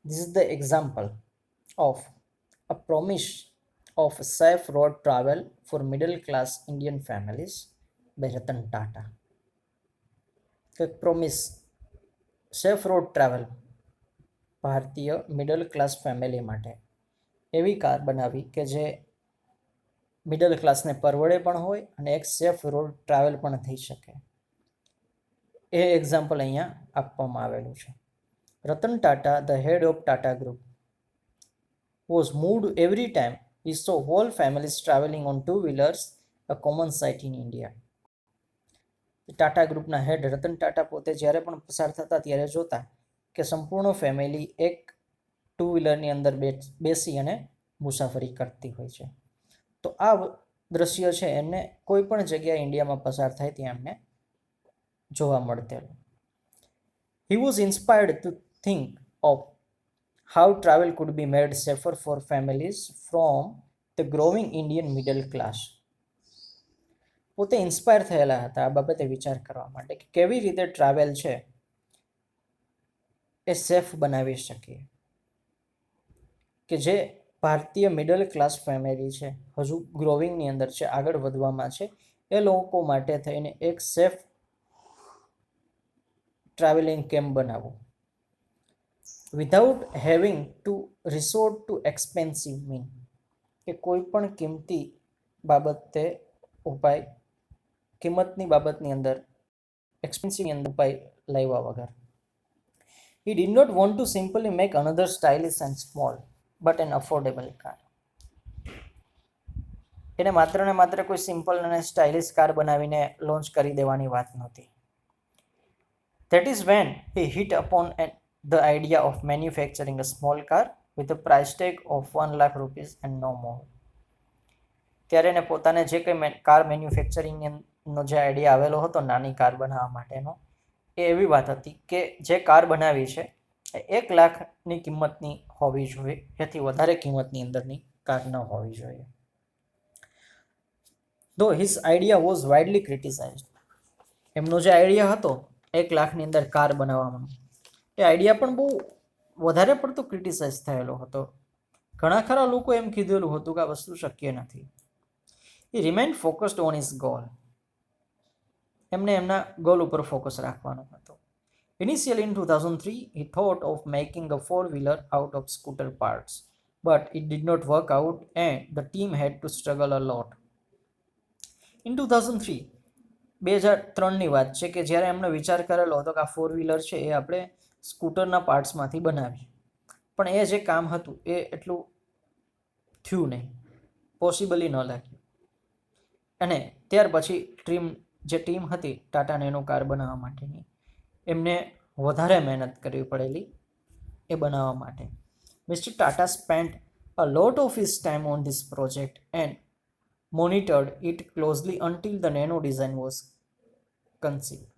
This is the example of a promise of safe road travel for middle class Indian families by Ratan Tata. A promise safe road travel ભારતીય middle class family માટે એવી car બનાવી કે જે middle ક્લાસને પરવડે પણ હોય અને એક સેફ રોડ ટ્રાવેલ પણ થઈ શકે. એ એક્ઝામ્પલ અહીંયા આપવામાં આવેલું છે. Ratan Tata, the head of Tata group, was moved every time he saw whole families traveling on two-wheelers, a common sight in India. Tata ગ્રુપના હેડ રતન ટાટા પોતે જ્યારે પણ પસાર થતા ત્યારે જોતા કે સંપૂર્ણ ફેમિલી એક ટુ વ્હીલરની અંદર બેસી અને મુસાફરી કરતી હોય છે. તો આ દ્રશ્ય છે એમને કોઈ પણ જગ્યાએ ઇન્ડિયામાં પસાર થાય ત્યાં એમને જોવા મળતેલું. He was inspired to think of how travel could be made safer for families from the growing Indian middle class. પોતે ઇન્સ્પાયર થયેલા હતા આ બાબતે વિચાર કરવા માટે કે કેવી રીતે ટ્રાવેલ છે એ સેફ બનાવી શકીએ, કે જે ભારતીય મિડલ ક્લાસ ફેમિલી છે, હજુ ગ્રોવિંગની અંદર છે, આગળ વધવામાં છે, એ લોકો માટે થઈને એક સેફ ટ્રાવેલિંગ કેમ બનાવવું without having to resort to expensive mean, કે કોઈ પણ કિંમતી બાબતે ઉપાય કિંમતની બાબતની અંદર એક્સપેન્સિવની અંદર ઉપાય લાવ્યા વગર. He did not want to simply make another stylish and small but an affordable car. એને માત્ર ને માત્ર કોઈ સિમ્પલ અને સ્ટાઇલિશ કાર બનાવીને લોન્ચ કરી દેવાની વાત નહોતી. That is when he hit upon the idea of manufacturing a small car with a price tag of 1 lakh rupees and no more. ત્યારે એને પોતાને જે કંઈ કાર મેન્યુફેક્ચરિંગનો જે આઈડિયા આવેલો હતો નાની કાર બનાવવા માટેનો, એ એવી વાત હતી કે જે કાર બનાવી છે એ 1 લાખની કિંમતની હોવી જોઈએ, એથી વધારે કિંમતની અંદરની કાર ન હોવી જોઈએ. Though his idea was widely criticized, એમનો જે આઈડિયા હતો 1 લાખની અંદર કાર બનાવવામાં, એ આઈડિયા પણ બહુ વધારે પડતો ક્રિટિસાઇઝ થયેલો હતો. ઘણા ખરા લોકો એમ કીધેલું હતું કે આ વસ્તુ શક્ય નથી. He remained focused on his goal. એમને એમના ગોલ ઉપર ફોકસ રાખવાનો હતો. Initially in 2003, he thought of making a four-wheeler out of scooter parts, but it did not work out and the team had to struggle a lot. In 2003, 2003ની વાત છે કે જ્યારે એમણે વિચાર કરેલો હતો કે આ ફોર વ્હીલર છે એ આપણે સ્કૂટરના પાર્ટ્સમાંથી બનાવીએ, પણ એ જે કામ હતું એ એટલું થયું નહીં, પોસિબલી ન લાગ્યું. અને ત્યાર પછી જે ટીમ હતી ટાટા નેનો કાર બનાવવા માટેની, એમને વધારે મહેનત કરવી પડેલી એ બનાવવા માટે. Mister Tata spent a lot of his time on this project and monitored it closely until the nano design was conceived.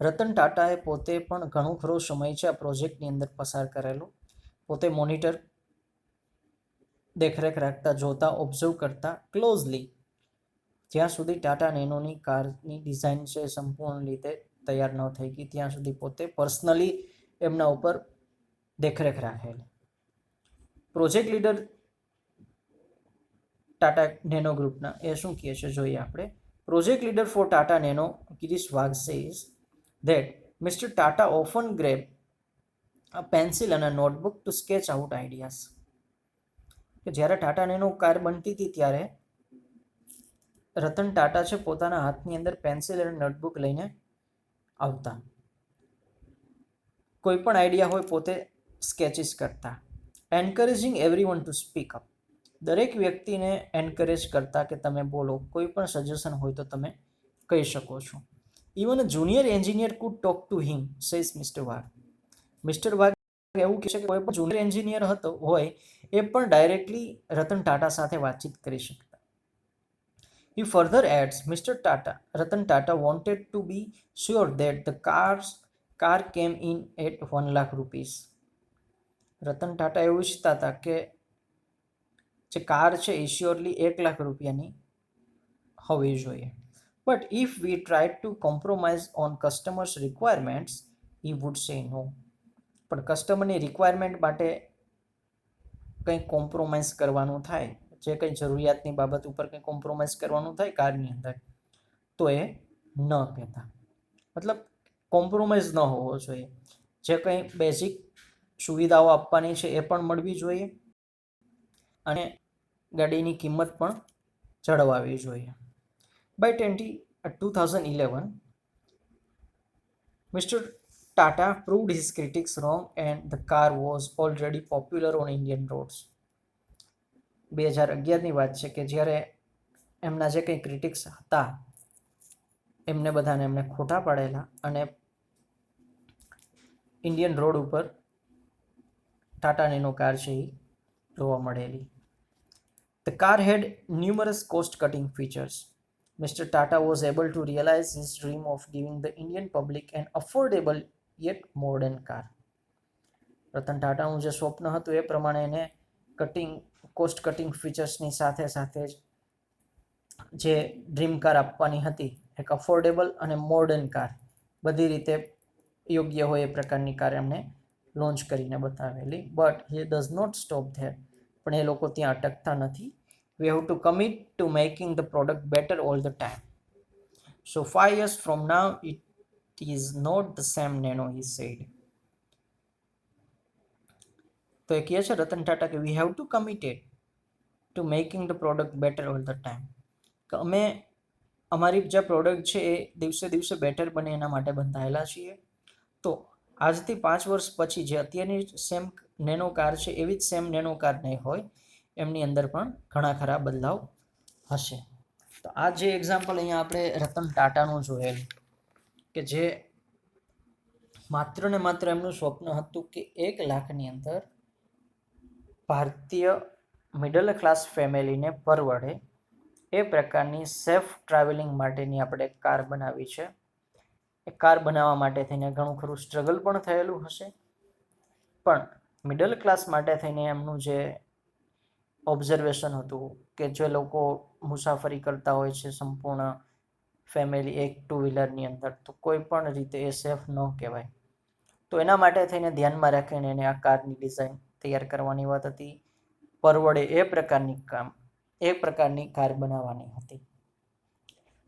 Ratan ટાટાએ પોતે પણ ઘણો ખરો સમય છે આ પ્રોજેક્ટની અંદર પસાર કરેલો. પોતે મોનિટર, દેખરેખ રાખતા, જોતા, ઓબ્ઝર્વ કરતા ક્લોઝલી, જ્યાં સુધી ટાટા નેનોની કારની ડિઝાઇન છે સંપૂર્ણ રીતે તૈયાર ન થઈ ગઈ ત્યાં સુધી પોતે પર્સનલી એમના ઉપર દેખરેખ રાખેલી. પ્રોજેક્ટ લીડર ટાટા નેનો ગ્રુપના એ શું કહે છે જોઈએ આપણે. Project leader for Tata Nano Girish Wagh says that Mr. Tata often grabbed a pencil and a notebook to sketch out ideas. કે જ્યારે ટાટા નેનો કાર બનતી હતી ત્યારે રતન ટાટા છે પોતાના હાથની અંદર પેન્સિલ અને નોટબુક લઈને આવતા, કોઈ પણ આઈડિયા હોય પોતે સ્કેચિસ કરતા. Encouraging everyone to speak up, દરેક વ્યક્તિને એન્કરેજ કરતા કે તમે બોલો, કોઈ પણ સજેશન હોય તો તમે કહી શકો છો. Even a junior engineer could talk to him, says Mr. Wagh. Mister વાઘ એવું કહે છે કે કોઈ પણ જુનિયર એન્જિનિયર હતો હોય એ પણ ડાયરેક્ટલી રતન ટાટા સાથે વાતચીત કરી શકતા. He further adds, Ratan Tata wanted to be sure that the car came in at 1 lakh rupees. Ratan Tata એવું ઈચ્છતા હતા કે જે કાર છે એ શ્યોરલી 1 લાખ રૂપિયાની હોવી જોઈએ. But if we tried to compromise on customers' requirements, he would say no. પણ કસ્ટમરની રિક્વાયરમેન્ટ માટે કંઈ કોમ્પ્રોમાઇઝ કરવાનું થાય, જે કંઈ જરૂરિયાતની બાબત ઉપર કંઈ કોમ્પ્રોમાઇઝ કરવાનું થાય કારની અંદર, તો એ ન કહેતા. મતલબ કોમ્પ્રોમાઇઝ ન હોવો જોઈએ. જે કંઈ બેઝિક સુવિધાઓ આપવાની છે એ પણ મળવી જોઈએ અને ગાડીની કિંમત પણ જળવાવી જોઈએ. By 2011, Mr. Tata proved his critics wrong and the car was already popular on Indian roads. 2011ની વાત છે કે જ્યારે એમના જે કંઈ ક્રિટિક્સ હતા એમને બધાને એમને ખોટા પાડેલા અને ઇન્ડિયન રોડ ઉપર ટાટા નેનો કાર છે એ જોવા મળેલી. The car had numerous cost-cutting features. Mr. Tata was able to realize his dream of giving the Indian public an affordable yet modern car. Ratan ટાટાનું જે સ્વપ્ન હતું એ પ્રમાણે એને કોસ્ટ કટિંગ ફીચર્સની સાથે સાથે જે ડ્રીમ કાર આપવાની હતી, એક અફોર્ડેબલ અને મોડર્ન કાર, બધી રીતે યોગ્ય હોય એ પ્રકારની કાર એમને લોન્ચ કરીને બતાવેલી. But he does not stop there. પણ એ લોકો ત્યાં અટકતા નથી. We have to commit to making the product better all the time. So 5 years from now, it is not the same Nano, he said. તો એ કહે છે રતન ટાટા કે we have to committed to making the product better all the time. કે અમે અમારી જે product છે એ દિવસે દિવસે બેટર બને એના માટે બંધાયેલા છીએ. તો આજથી 5 વર્ષ પછી જે અત્યારની સેમ નેનો કાર છે એવી જ સેમ નેનો કાર નહીં હોય, એમની અંદર પણ ઘણા ખરા બદલાવ હશે. તો આ જે એક્ઝામ્પલ અહીંયા આપણે રતન ટાટાનું જોયેલું કે જે માત્ર ને માત્ર એમનું સ્વપ્ન હતું કે 1 લાખની અંદર ભારતીય મિડલ ક્લાસ ફેમિલીને પરવડે એ પ્રકારની સેફ ટ્રાવેલિંગ માટેની આપણે કાર બનાવી છે. એ કાર બનાવવા માટે થઈને ઘણું ખરું સ્ટ્રગલ પણ થયેલું હશે, પણ મિડલ ક્લાસ માટે થઈને એમનું જે ઓબ્ઝર્વેશન હતું કે જે લોકો મુસાફરી કરતા હોય છે સંપૂર્ણ ફેમિલી એક 2 વ્હીલરની અંદર, તો કોઈ પણ રીતે એ સેફ ન કહેવાય. તો એના માટે થઈને ધ્યાનમાં રાખીને એને આ કારની ડિઝાઇન તૈયાર કરવાની વાત હતી. પરવડે એ પ્રકારની કાર બનાવવાની હતી.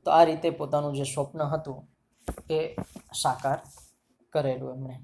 તો આ રીતે પોતાનું જે સ્વપ્ન હતું એ સાકાર કરેલું એમણે.